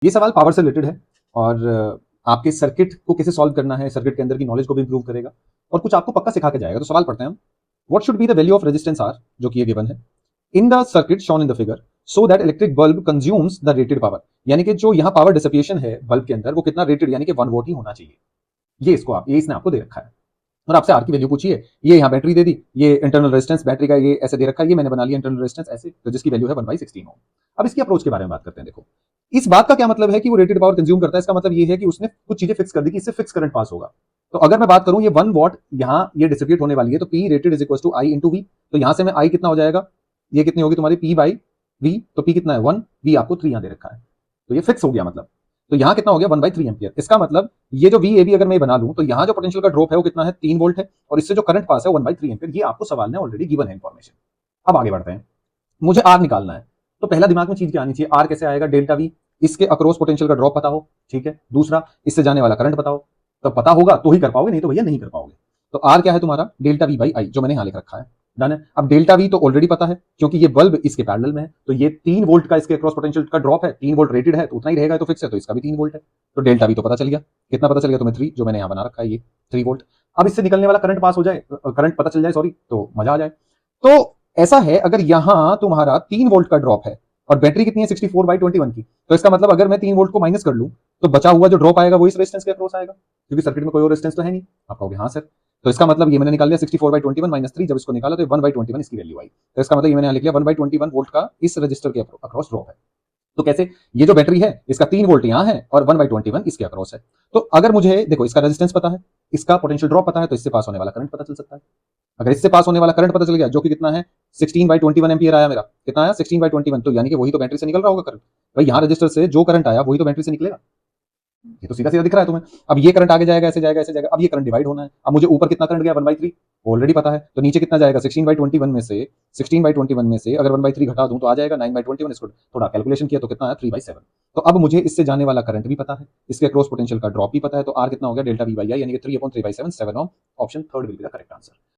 ये सवाल पावर से रिलेटेड है और आपके सर्किट को कैसे सॉल्व करना है, सर्किट के अंदर की नॉलेज को भी इंप्रूव करेगा और कुछ आपको पक्का सिखा के जाएगा। तो सवाल पढ़ते हैं हम। What should be the value of resistance R, जो कि ये गिवन है, in the circuit shown in the figure, so that electric bulb consumes the rated power. यानी कि जो यहां पावर डिसिपिएशन है बल्ब के अंदर वो कितना रेटेड यानी कि 1 वोल्ट ही होना चाहिए। ये इसने आपको दे रखा है और आपसे आर की वैल्यू पूछी है। ये यहाँ बैटरी दे दी, ये इंटरनल रेजिस्टेंस बैटरी का ये ऐसे दे रखा है, ये मैंने बना लिया इंटरनल रेजिस्टेंस ऐसे, तो जिसकी वैल्यू है 1/16 ओम। अब इसकी अप्रोच के बारे में बात करते हैं। देखो, इस बात का क्या मतलब है कि वो रेटेड पावर कंज्यूम करता है। इसका मतलब ये है कि उसने कुछ चीजें फिक्स कर दी कि इससे फिक्स करंट पास होगा। तो अगर मैं बात करूं ये 1 वॉट यहां ये डिसिपिएट होने वाली है, तो P rated is equal to I into V. तो यहां से मैं आई कितना हो जाएगा, ये कितनी होगी तुम्हारी पी बाई वी। तो पी कितना है 1, वी आपको 3 यहां दे रखा है, तो ये फिक्स हो गया। मतलब तो यहां कितना हो गया 1/3 एम्पियर। इसका मतलब ये जो वी ए बी अगर मैं बना लूं तो यहां जो पोटेंशियल का ड्रॉप है वो कितना है 3 वोल्ट है और इससे जो करंट पास है 1/3 एम्पियर। ये आपको सवाल में ऑलरेडी गिवन है इंफॉर्मेशन। अब आगे बढ़ते हैं, मुझे आर निकालना है। तो पहला दिमाग में चीज क्या आनी चाहिए, आर कैसे आएगा, डेल्टा वी। इसके अक्रॉस पोटेंशियल का ड्रॉप पता हो, ठीक है। दूसरा, इससे जाने वाला करंट बताओ। तो पता होगा तो ही कर पाओगे, नहीं तो भैया नहीं कर पाओगे। तो आर क्या है तुम्हारा, डेल्टा वी बाई आई, जो मैंने यहां लिख रखा है। डन है। अब डेल्टा वी तो ऑलरेडी पता है क्योंकि ये बल्ब इसके पैरेलल में है, तो ये 3 वोल्ट का इसके अक्रॉस पोटेंशियल का ड्रॉप है। 3 वोल्ट रेटेड है तो उतना ही रहेगा, तो फिक्स है, तो इसका भी 3 वोल्ट है। तो डेल्टा वी तो पता चल गया। कितना पता चल गया तुम्हें, 3, जो मैंने यहां बना रखा है ये 3 वोल्ट। अब इससे निकलने वाला करंट पास हो जाए, करंट पता चल जाए, सॉरी, तो मजा आ जाए। तो ऐसा है, अगर यहां तुम्हारा 3 वोल्ट का ड्रॉप है और बैटरी कितनी है 64/21 की, तो इसका मतलब अगर मैं 3 वोल्ट को माइनस कर लूं तो बचा हुआ जो ड्रॉप आएगा वो इस रेजिस्टेंस के अक्रॉस आएगा, क्योंकि सर्किट में कोई और रेजिस्टेंस तो है नहीं। आप कहोगे हाँ सर, तो इसका मतलब ये मैंने निकाल लिया 64/21 माइनस 3, जब इसको निकाला तो 1/21 इसकी वैल्यू आई। तो इसका मतलब ये मैंने यहां लिख लिया 1/21 वोल्ट का इस रजिस्टर के अक्रॉस ड्रॉप है। तो कैसे, ये जो बैटरी है इसका 3 वोल्ट यहां है और 1/21 इसके अक्रॉस है। तो अगर मुझे देखो इसका रेजिस्टेंस पता है, इसका पोटेंशियल ड्रॉप पता है, तो इससे पास होने वाला करंट पता चल सकता है। अगर इससे पास होने वाला करंट पता चल गया, जो कि कितना है 16/21 एम्पियर आया मेरा, कितना आया 16/21, तो यानी कि वही तो बैटरी से निकल रहा होगा करंट। भाई यहां रजिस्टर से जो करंट आया वही तो बैटरी से निकलेगा, ये तो सीधा सीधा दिख रहा है तुम्हें। अब ये करंट आगे जाएगा, ऐसे जाएगा, ऐसे जाएगा। अब ये करंट डिवाइड होना है। अब मुझे ऊपर कितना करंट गया 1/3 ऑलरेडी पता है, तो नीचे कितना जाएगा 16/21 में से अगर 1/3 घटा दूं तो आ जाएगा 9/21। इसको थोड़ा कैलकुलेशन किया तो कितना है 3/7। तो अब मुझे इससे जाने वाला करंट भी पता है, इसके क्रॉस पोटेंशियल का ड्रॉप भी पता है, तो आर कितना हो गया डेल्टा वी बाई आई, यानी कि 3/3/7 7 option third will be the correct answer.